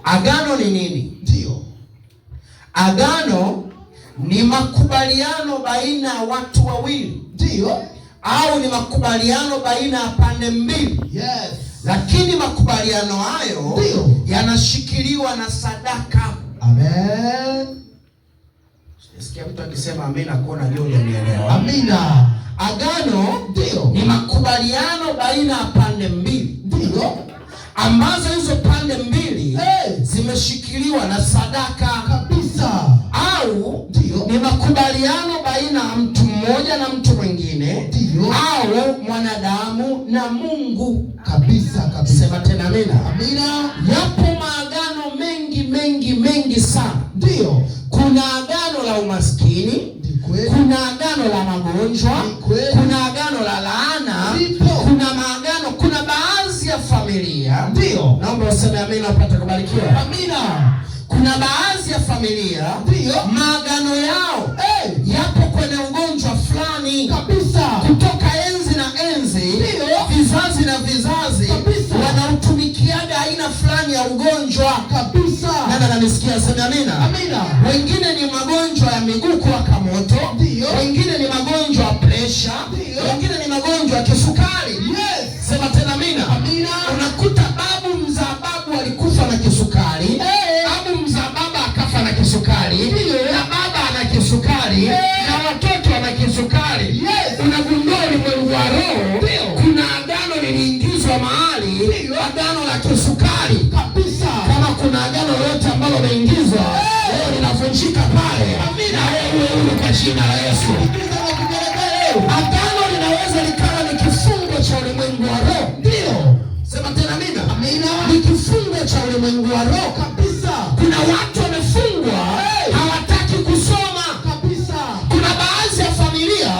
Agano ni nini? Ndio. Agano ni makubaliano baina ya watu wawili. Ndio. Au ni makubaliano baina ya pande mbili. Yes. Lakini makubaliano hayo yanashikiliwa na sadaka. Amen. Sikia mtu akisema amina kuona juu unielewa. Amina. Agano ni makubaliano baina ya pande mbili. Ndio. Ambazo hizo pande mbili zimeshikiliwa na sadaka kabisa. Au ni makubaliano baina ya mtu mmoja na mtu mwingine, au mwanadamu na Mungu. Kabisa kabisa. Sema tena amina. Amina. Yapo maagano mengi sana. Ndio. Kuna agano la umaskini, kuna agano la magonjwa, kuna agano la laana, kuna maagano, kuna baadhi ya familia. Ndio. Naomba useme amina upate kubarikiwa. Amina. Kuna baadhi ya familia maagano yao yapo kwenye ugonjwa fulani kabisa. Kutoka enzi na enzi, vizazi na vizazi, wanautumikiaga aina fulani ya ugonjwa kabisa. Nani ananisikia? Sema amina. Amina. Wengine ni magonjwa ya miguu kuwaka moto, wengine ni magonjwa ya presha, wengine ni magonjwa ya kisukari. Yes. Sema tena amina. Amina. Unakuta babu mzaa babu alikufa na kisukari, babu mzaa baba akafa na kisukari, na baba ana kisukari, na watoto wana kisukari. Yes. Unagundua ulimwengu wa roho kuna agano liliingizwa mahali, agano la kisukari kabisa. Kama kuna agano lote ambalo limeingizwa leo linavunjika pale. Amina. Wewe kwa jina la Yesu. Agano linaweza likawa ni kifungo cha ulimwengu wa roho. Ndio. Sema tena amina. Amina. Ni kifungo cha ulimwengu wa roho kabisa. Kuna watu wamefungwa, hawataki kusoma kabisa. Kuna baadhi ya familia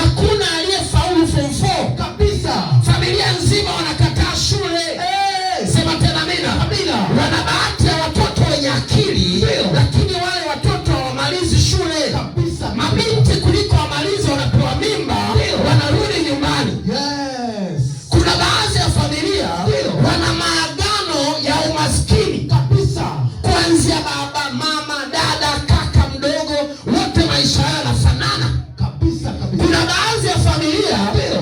hakuna aliyefaulu form 4 kabisa. Familia nzima wanakataa shule. Sema tena amina. Amina. Wana bahati ya watoto wenye akili, lakini wale watoto hawamalizi shule kabisa. Mabinti kuliko wamalizi wanapewa mimba, wanarudi nyumbani. Yes. Kuna baadhi ya familia wana maagano ya umaskini kabisa. Kuanzia baba, mama, dada, kaka mdogo, wote maisha yao yanafanana kabisa kabisa. Kuna baadhi ya familia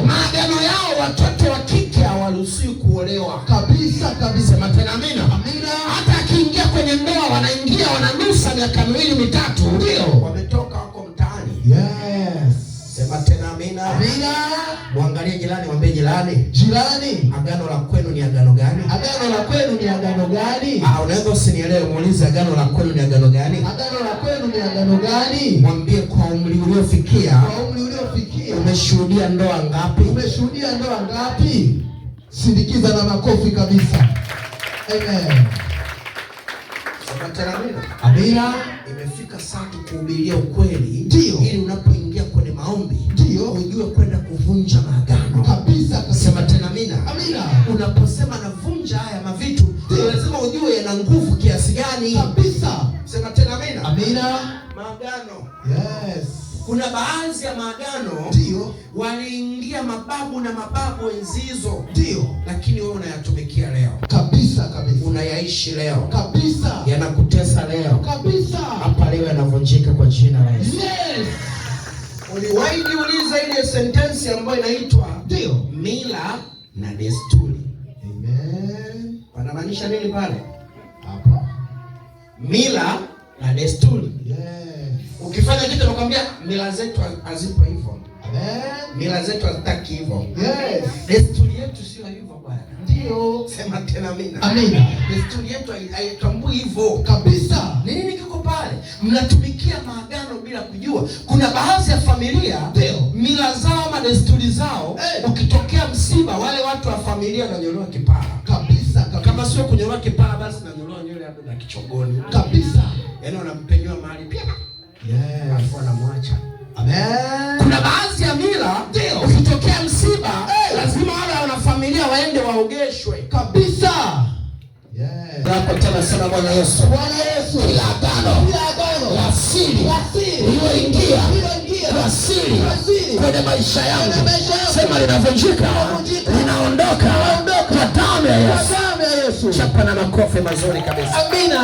maagano yao watoto wa kike hawaruhusiwi kuolewa kabisa kabisa. Sema tena amina. Amina. Hata akiingia kwenye ndoa wanaingia wananusa miaka 2-3, wametoka wako mtaani. Yes. Sema tena amina. Amina. Muangalie jirani, mwambie jirani, agano la kwenu ni agano gani? Agano la kwenu ni agano gani? Unaweza usinielewe, muulize agano la kwenu ni agano gani? Agano la kwenu ni agano gani? Mwambie kwa umri uliofikia, umeshuhudia ndoa ngapi? Umeshuhudia ndoa ngapi? Sindikiza na makofi kabisa. Amen. Sema tena amina. Amina. Imefika saa kuhubiria ukweli, ili unapoingia kwenye maombi ujue kwenda kuvunja maagano kabisa. Sema tena amina. Amina. Unaposema navunja haya mavitu, lazima ujue yana nguvu kiasi gani kabisa. Sema tena amina. Amina. Maagano. Yes. Kuna baadhi ya maagano waliingia mababu na mababu enzi hizo, lakini wewe unayatumikia leo kabisa kabisa. Unayaishi leo kabisa. Yanakutesa leo kabisa. Hapa leo yanavunjika kwa jina la Yesu. Yes. Uliwahi jiuliza ile sentensi ambayo inaitwa mila na desturi? Amen. Wanamaanisha nini pale? Hapa. Mila na desturi. Yes. Ukifanya kitu nakwambia mila zetu hazipo hivyo. Amen. Mila zetu hazitaki hivyo. Yes. Desturi yetu sio hivyo bwana. Ndio. Sema tena amina. Amina. Desturi yetu haitambui hivyo kabisa. Nini kiko pale? Mnatumikia maagano bila kujua. Kuna baadhi ya familia mila zao na desturi zao, ukitokea msiba wale watu wa familia wananyolewa kipara kabisa kabisa. Kama sio kunyolewa kipara basi nanyolewa nywele hapo za kichogoni kabisa. Yaani wanampenywa mahali pia. Yes. Alafu wanamwacha. Amen. Kuna baadhi ya mila ukitokea msiba lazima wale wana familia waende waogeshwe kabisa. Yes. Hapo tena sana Bwana Yesu. Bwana Yesu. Kila agano la siri iliyoingia la siri kwenye maisha yangu, sema linavunjika, linaondoka kwa damu ya Yesu. Yesu. Chapa na makofi mazuri kabisa. Amina.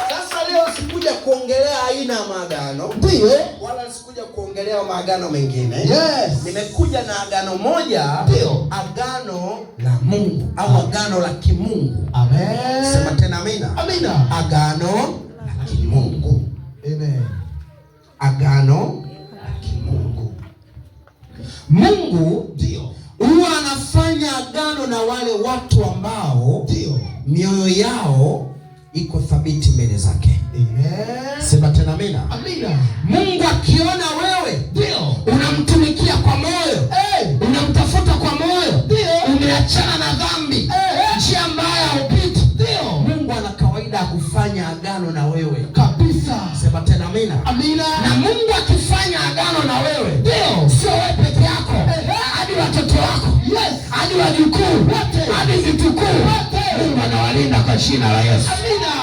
Sasa leo sikuja kuongelea aina ya maagano. Ndio. Wala sikuja kuongelea maagano mengine. Yes. Nimekuja na agano moja. Ndio. Agano la Mungu au agano la kimungu. Amen. Sema tena amina. Amina. Agano la kimungu. Amen. Agano la kimungu. Mungu Ndio. huwa anafanya agano na wale watu ambao Ndio. mioyo yao iko thabiti mbele zake. Amen. Sema tena amina. Amina. Mungu akiona wewe Ndio. unamtumikia kwa moyo, unamtafuta kwa moyo, umeachana na dhambi, njia mbaya hupiti, Mungu ana kawaida ya kufanya agano na wewe Kabisa. Sema tena amina. Amina. Na Mungu akifanya agano na wewe, sio wewe peke yako, hadi watoto wako, hadi wajukuu, hadi vitukuu, Mungu anawalinda kwa jina la Yesu. Amina.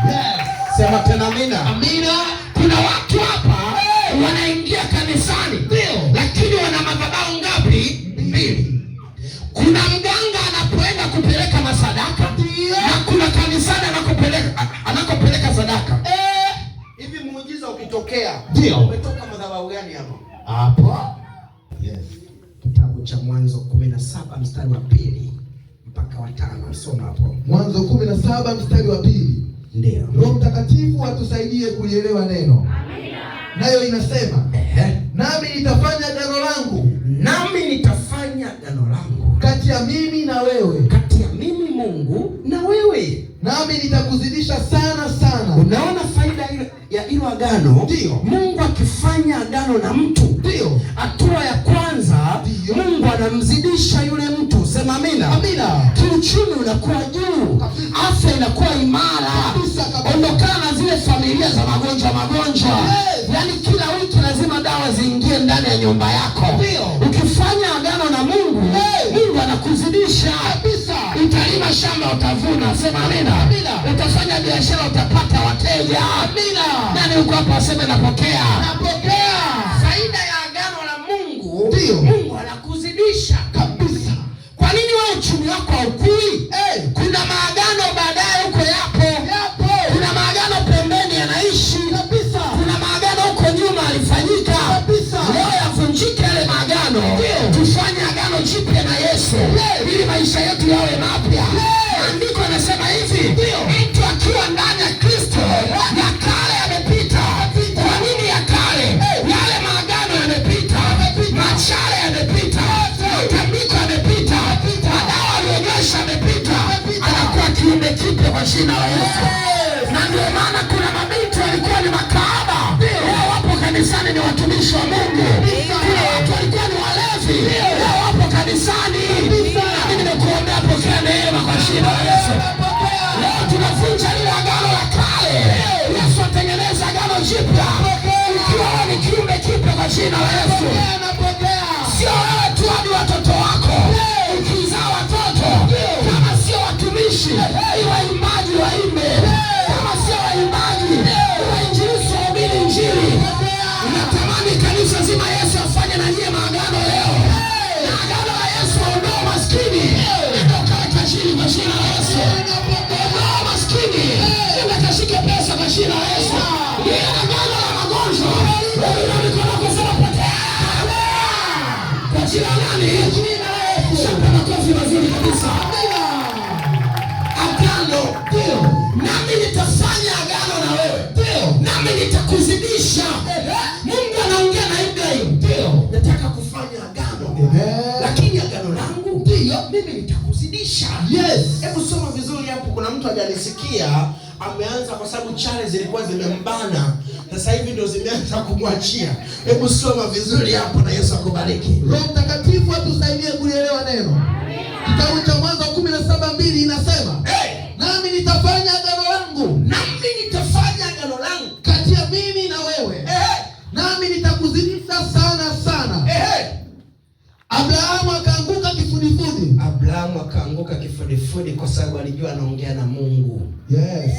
Yes. Sema tena amina. Amina. Kuna watu hapa wanaingia kanisani, lakini wana madhabahu ngapi? Mbili. Kuna mganga anapoenda kupeleka masadaka, na kuna kanisani anakopeleka sadaka. Hivi muujiza ukitokea, Ndio. umetoka madhabahu gani hapo? Hapo. Yes. Kitabu cha Mwanzo 17 mstari wa 2 mpaka wa 5. Soma hapo. Mwanzo 17 mstari wa 2. Ndio. Roho Mtakatifu atusaidie kulielewa neno. Amina. Nayo inasema, nami nitafanya agano langu. Nami nitafanya agano langu Kati ya mimi na wewe. kati ya mimi Mungu na wewe. Nami nitakuzidisha sana sana. Unaona faida ya hilo agano? Ndio. Mungu akifanya agano na mtu, Ndio. hatua ya kwanza, Ndio. Mungu anamzidisha yule mtu. Sema amina. Amina. Kiuchumi unakuwa juu, afya inakuwa imara. Kabisa, kabisa. Ondokana na zile familia za magonjwa. Yes. Yaani kila wiki lazima dawa ziingie ndani ya nyumba yako. Ndio. Ukifanya agano na Mungu, Mungu anakuzidisha. Kabisa. Utalima shamba utavuna. Sema amina. Amina. Utafanya biashara utapata wateja. Amina. Nani uko hapa aseme napokea? Napokea. Faida ya agano la Mungu, Ndio. Mungu anakuzidisha. Kabisa. Kwa nini wewe uchumi wako haukui? Kuna maagano baadaye huko yapo. Kuna maagano pembeni yanaishi. Kabisa. Kuna maagano huko nyuma alifanyika. Kabisa. Leo yavunjike yale maagano. Tufanye agano jipya na Yesu. Ili maisha yetu yawe mapya. Maandiko yanasema hivi, mtu akiwa ndani ya Kristo, ya kale yamepita. Kwa nini ya kale? Yale maagano yamepita. Machale yamepita. Matambiko yamepita. Madawa aliyogesha yamepita. Anakuwa kiumbe kipya kwa jina la Yesu. Na ndio maana kuna mabinti walikuwa ni makahaba, leo wapo kanisani ni watumishi wa Mungu. Kuna watu walikuwa ni walevi, leo wapo kanisani. Nami nimekuombea, pokea neema kwa jina la Yesu. Leo tunavunja lile agano la kale. Yesu atengeneza agano jipya. Ukiwa wewe ni kiumbe kipya kwa jina la Yesu. Sio wewe tu, hadi watoto wako. Ukizaa watoto, kama sio watumishi, waimbaji waimbe. Kama sio waimbaji, wainjilisti wahubiri injili. Natamani kanisa zima Yesu afanye na nyie maagano leo. Na agano la Yesu aondoa maskini. Nenda ukawe tajiri kwa jina la Yesu. Ondoa maskini. Nenda kashike pesa kwa jina la Yesu. Ile agano la magonjwa, wewe mikono yako sema potea. Kwa jina nani? Shamba makofi mazuri kabisa. Agano. Nami nitafanya agano na wewe. Nami nitakuzidisha. Mungu anaongea na Ibrahim. Nataka kufanya agano. Amen. Lakini agano langu, mimi nitakuzidisha. Yes. Hebu soma vizuri hapo, kuna mtu hajanisikia. Ameanza kwa sababu chale zilikuwa zimembana. Sasa hivi ndio zimeanza kumwachia. Hebu soma vizuri hapo na Yesu akubariki. Roho Mtakatifu atusaidie kulielewa neno. Kitabu cha Mwanzo 17:2 inasema, nami nitafanya agano langu. Nami nitafanya agano langu Kati ya mimi na wewe. Nami nitakuzidisha sana sana. Abrahamu akaanguka kifudifudi. Abrahamu akaanguka kifudifudi kwa sababu alijua anaongea na Mungu. Yes.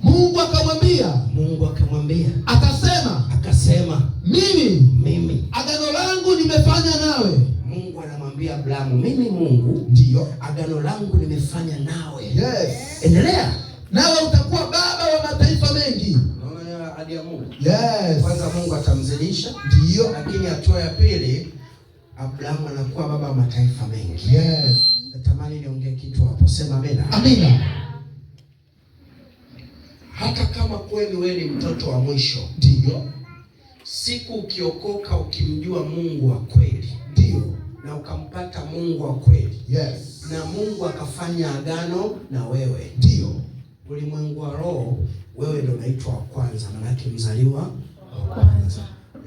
Mungu akamwambia. Akasema, Mimi mimi agano langu nimefanya nawe. Mungu anamwambia akamwambia Abrahamu, mimi Mungu ndio agano langu nimefanya nawe. Yes. Endelea. Nawe utakuwa baba wa mataifa mengi. Unaona ahadi ya Mungu? Yes. Kwanza Mungu atamzalisha, ndio, lakini hatua ya pili Abrahamu anakuwa baba wa mataifa mengi. Yes. Natamani niongee kitu hapo. Sema amina. Amina. Hata kama kweli wewe ni mtoto wa mwisho, ndio, siku ukiokoka ukimjua Mungu wa kweli, ndio, na ukampata Mungu wa kweli, yes, na Mungu akafanya agano na wewe, ndio, ulimwengu wa roho, wewe ndio unaitwa wa kwanza, maana yake mzaliwa wa kwanza,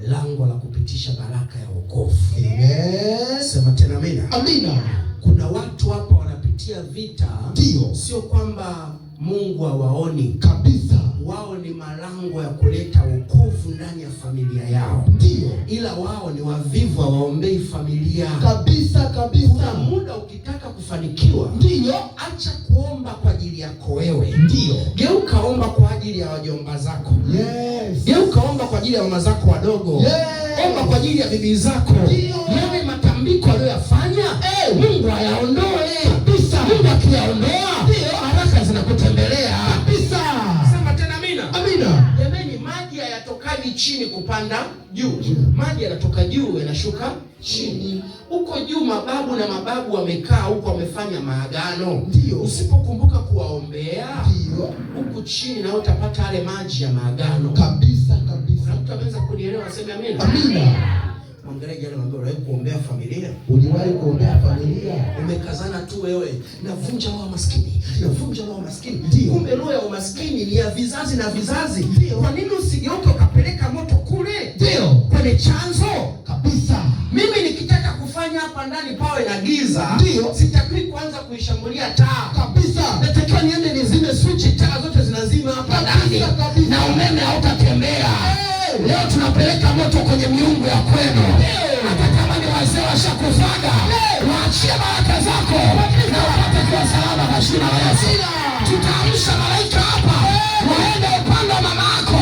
lango la kupitisha baraka ya wokovu. Amen. Sema tena amina. Amina. Kuna watu hapa wanapitia vita, ndio, sio kwamba Mungu hawaoni kabisa. Wao ni malango ya kuleta wokovu ndani ya familia yao. Ndio. Ila wao ni wavivu, hawaombei familia. Kabisa kabisa. Kuna muda ukitaka kufanikiwa, ndio, acha kuomba kwa ajili yako wewe. Ndio. Geuka omba kwa ajili ya wajomba zako. Yes. Geuka omba kwa ajili ya mama zako wadogo. Yes. Omba kwa ajili ya bibi zako. Ndio. Yale matambiko aliyoyafanya, Mungu ayaondoe. Kabisa. Mungu akiyaondoa, ndio baraka zinakutembelea. Kabisa. Sema tena amina. Amina. Jamani, maji hayatokani chini kupanda juu. Maji yanatoka juu yanashuka chini. Huko juu mababu na mababu wamekaa huko, wamefanya maagano. Ndio. Usipokumbuka kuwaombea, ndio, huku chini na utapata yale maji ya maagano. Kabisa kabisa. Kuna mtu anaweza kunielewa? Sema amina. Amina. Mwangalie jana, mwambie uliwahi kuombea familia? Uliwahi kuombea familia? Umekazana tu wewe, navunja roho ya maskini, navunja roho ya maskini. Ndio. Kumbe roho ya umaskini ni ya vizazi na vizazi. Ndio. Kwa nini usigeuke ukapeleka moto kule? Ndio. Kwenye chanzo. Kabisa. Mimi nikitaka kufanya hapa ndani pawe na giza, ndio, sitakiwi kuanza kuishambulia taa. Kabisa. Natakiwa niende nizime switch, taa zote zinazima hapa ndani. Na umeme hautatembea. Leo tunapeleka moto kwenye miungu ya kwenu. Hata kama ni wazee washakufaga, waachie baraka zako na wapate kuwa salama kwa jina la Yesu. Tutaamsha malaika hapa waende upande wa mama yako.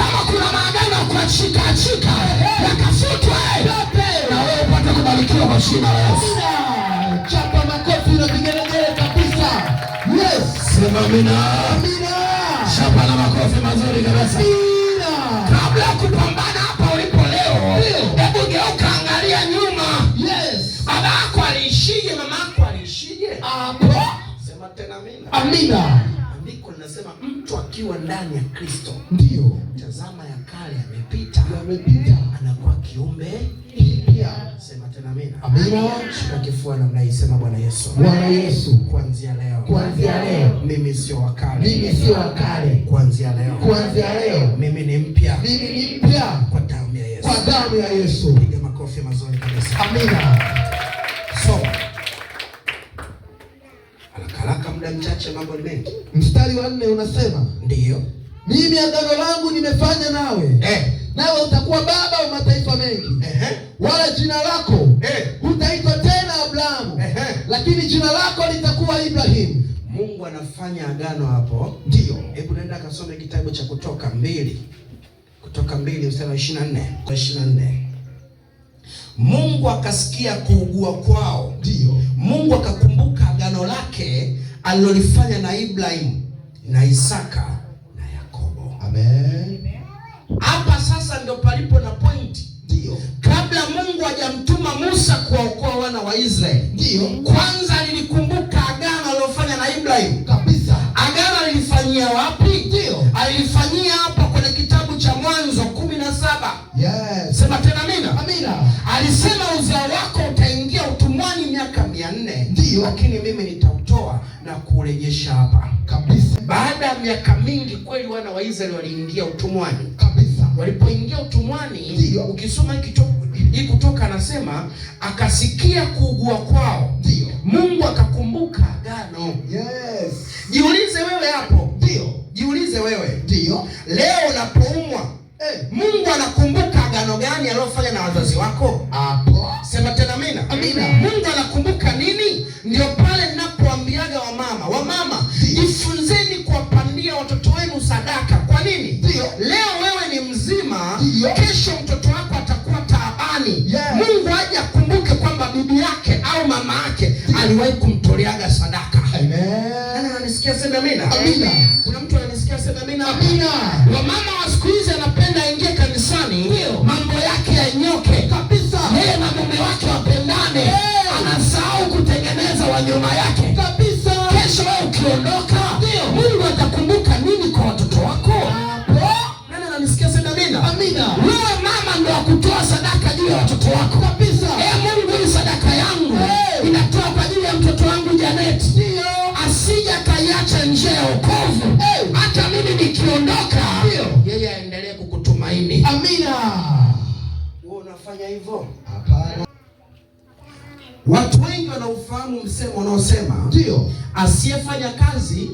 Kama kuna maagano ya kuachika achika yakafutwe, na wewe upate kubarikiwa kwa jina la Yesu. Chapa makofi na vigelegele kabisa. Yes. Sema amina. Amina. Chapa na makofi mazuri kabisa. Kabla ya kupambana hapa ulipo leo, hebu geuka, angalia nyuma. Yes. Baba yako aliishije? Mama yako aliishije? Hapo. Sema tena amina. Amina. Andiko linasema mtu akiwa ndani ya Kristo, ndio, tazama ya kale yamepita, anakuwa kiumbe kipya. Sema tena amina. Amina. Shika kifua namna hii, sema Bwana Yesu. Bwana Yesu. Kuanzia leo. Kuanzia leo. Mimi sio wa kale. Mimi sio wa kale. Kuanzia leo. Kuanzia leo. Mimi ni mpya. Mimi ni mpya. Kwa damu ya Yesu. Kwa damu ya Yesu. Piga makofi mazuri kabisa. Amina. So, haraka muda mchache, mambo ni mengi. Mstari wa 4 unasema, ndio, mimi agano langu nimefanya nawe. Nawe utakuwa baba wa mataifa mengi. Wala jina lako hutaitwa tena Abrahamu, lakini jina lako litakuwa Ibrahimu. Mungu anafanya agano hapo. Ndio. Hebu nenda kasome kitabu cha Kutoka 2. Kutoka 2 mstari wa 24. Mungu akasikia kuugua kwao. Ndio. Mungu akakumbuka agano lake alilolifanya na Ibrahimu na Isaka na Yakobo. Amen. Hapa sasa ndio palipo na point. Ndio. Kabla Mungu hajamtuma Musa kuwaokoa wana wa Israeli, ndio, kwanza alilikumbuka agano alilofanya na Ibrahimu. Kabisa. Agano alilifanyia wapi? Ndio. Alilifanyia hapa kwenye kitabu cha Mwanzo 17. Yes. Sema tena amina. Amina. Alisema uzao wako utaingia utumwani miaka 400. Ndio. Lakini mimi nitautoa na kurejesha hapa. Kabisa. Baada ya miaka mingi kweli wana wa Israeli waliingia utumwani. Kabisa. Walipoingia utumwani, ndio, ukisoma hii Kutoka anasema akasikia kuugua kwao. Ndio. Mungu akakumbuka agano. Yes. Jiulize wewe hapo. Ndio. Jiulize wewe. Ndio. Leo unapoumwa, Mungu anakumbuka agano gani aliyofanya na wazazi wako? Hapo. Sema tena amina. Amina. Mungu anakumbuka nini? Ndio pale ninapoambiaga wamama, jifunzeni kuwapandia watoto wenu sadaka. Kwa nini? Ndio. Leo wewe ni mzima, ndio, kesho mtoto wako atakuwa taabani. Yes. Mungu aje akumbuke kwamba bibi yake au aliwahi kumtoleaga sadaka. Amen. Ananisikia sema amina? Amina. Kuna mtu ananisikia sema amina? Amina. Wamama wa siku hizi anapenda aingie kanisani, mambo yake yanyoke kabisa. Yeye na mume wake wapendane, anasahau kutengeneza wa nyuma yake kabisa. Kesho wewe ukiondoka, Mungu atakumbuka nini kwa watoto wako? Nani ananisikia sema amina? Amina. Wewe mama ndio akutoa sadaka juu ya watoto wako kabisa. Mungu, hii sadaka yangu inatoa kwa ajili ya mtoto wangu Janet, asije kaiacha njia ya wokovu. Hata mimi nikiondoka, yeye aendelee kukutumaini. Amina. Wewe unafanya hivyo? Hapana. Watu wengi wanaufahamu msemo unaosema ndio, asiyefanya kazi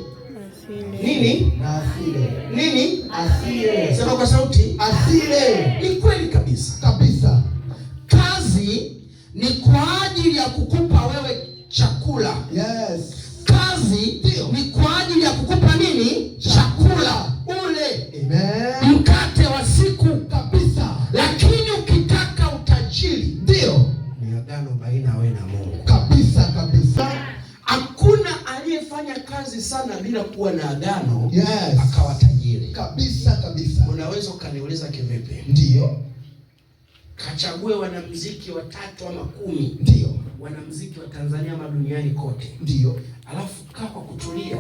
nini? Asile. Nini? Asile. Sema kwa sauti. Asile. Ni kweli kabisa. Kabisa. Kazi ni kwa ajili ya kukupa wewe chakula. Yes. Kazi ni kwa ajili ya kukupa nini? Chakula. Ule. Amen. Mkate wa siku kabisa. Lakini ukitaka utajiri, ndio ni agano baina wewe na Mungu. Kabisa kabisa. Hakuna aliyefanya kazi sana bila kuwa na agano, yes, akawa tajiri. Kabisa kabisa. Unaweza ukaniuliza kivipi? Ndio. Kachague wanamuziki 3 ama 10. Ndio. Wanamuziki wa Tanzania ama duniani kote. Ndio. Alafu kaa kwa kutulia,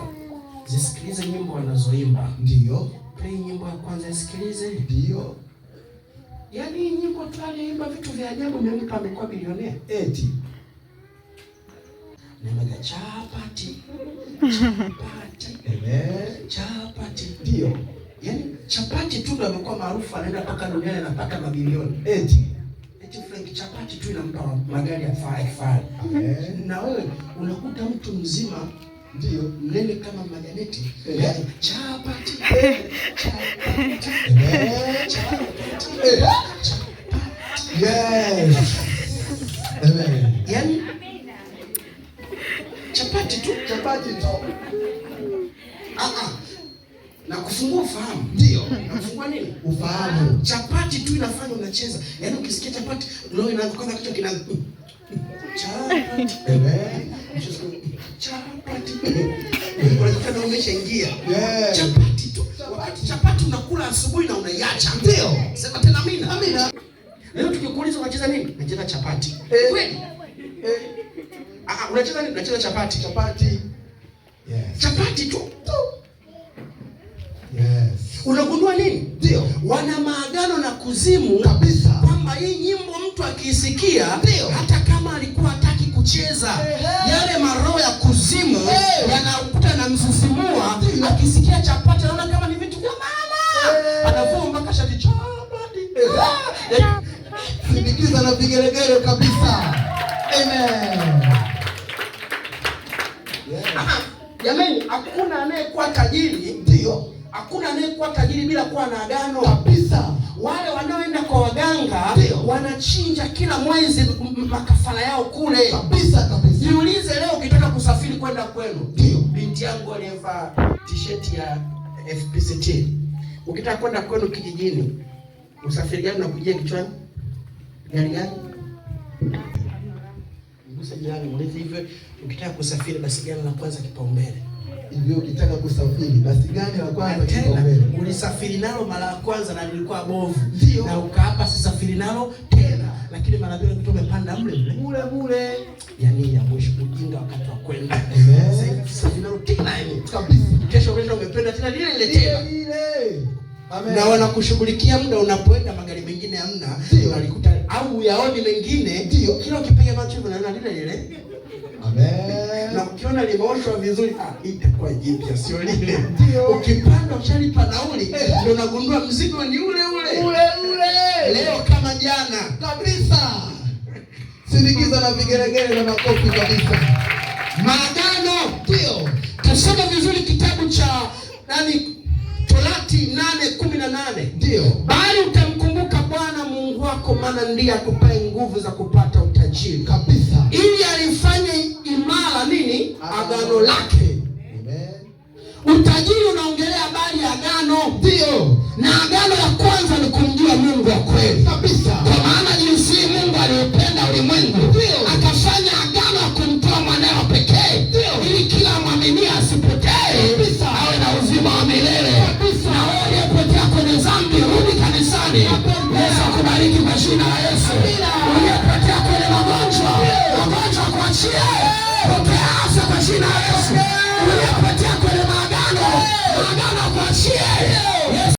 zisikilize nyimbo wanazoimba. Ndio. Play nyimbo ya kwanza isikilize. Ndio. Yaani nyimbo tu aliimba vitu vya ajabu, mtu amekuwa bilionea. Eti. Nemaga chapati. Chapati. Chapati. Ndio. Yaani chapati tu ndio amekuwa maarufu, anaenda mpaka duniani anapata mabilioni. Eti Frank chapati tu inampa magari ya kifahari. Na wewe unakuta mtu mzima ndio mnene kama Majaneti. Chapati. Yes. Amen. Yaani chapati tu. Na kufungua ufahamu. Ndio. Na kufungua nini? Ufahamu. Chapati tu inafanya unacheza. Yaani ukisikia chapati, roho inaanza kichwa kina chapati. Chapati. Unajikuta umeshaingia. Yes. Chapati tu. Chapati unakula asubuhi na unaiacha. Ndio. Sema tena amina. Amina. Leo tukikuuliza unacheza nini? Nacheza chapati. Kweli? Unacheza nini? Nacheza chapati. Yes. Chapati tu. Yes. Unagundua nini? Ndio. Wana maagano na kuzimu kabisa, kwamba hii nyimbo mtu akiisikia, hata kama alikuwa hataki kucheza, yale maroho ya kuzimu yanakuta na msisimua. Akisikia chapati anaona kama ni vitu vya maana, anavua mpaka shati chapati. Sindikiza na vigelegele kabisa. Amen. Jamani, hakuna anayekuwa tajiri. Ndio. Hakuna anayekuwa tajiri bila kuwa na agano. Kabisa. Wale wanaoenda kwa waganga wanachinja kila mwezi makafara yao kule. Kabisa. Niulize leo ukitaka kusafiri kwenda kwenu. Ndio. Binti yangu aliyevaa t-shirt ya FPCT. Ukitaka kwenda kwenu kijijini, usafiri gani unakujia kichwani? Gari gani? Mgusa jirani muulize hivyo, ukitaka kusafiri basi gani la kwanza kipaumbele? Hivyo ukitaka kusafiri basi gani la kwanza kipaumbele? Ulisafiri nalo mara ya kwanza na lilikuwa bovu. Ndio. Na ukaapa sisafiri nalo tena. Lakini mara pili ukitoka umepanda mule. Yaani ya mwisho ujinga wakati wa kwenda. Amen. Safiri nalo tena yani. Kabisa. Kesho unaenda umependa tena lile tena. Amen. Na wanakushughulikia muda unapoenda, magari mengine hamna. Unalikuta au yaoni mengine. Ndio. Kila ukipiga macho unaona lile. Amen. Na ukiona limeoshwa vizuri, itakuwa jipya, sio lile. Ndio. Ukipanda ushalipa nauli, ndio unagundua mzigo ni ule. Leo kama jana. Kabisa. Sindikiza na vigelegele na makofi kabisa. Maagano. Ndio. Tusome vizuri kitabu cha Torati 8:18. Ndio. Bali utamkumbuka Bwana Mungu wako, maana ndiye akupaye nguvu za kupata utajiri. Kabisa. Ili alifanye imara nini? Agano lake. Amen. Utajiri unaongelea habari ya agano. Ndio. Na agano la kwanza ni kumjua Mungu wa kweli. Kabisa. Kwa maana jinsi Mungu aliupenda ulimwengu, akafanya agano ya kumtoa mwanae Yesu akubariki kwa jina la Yesu.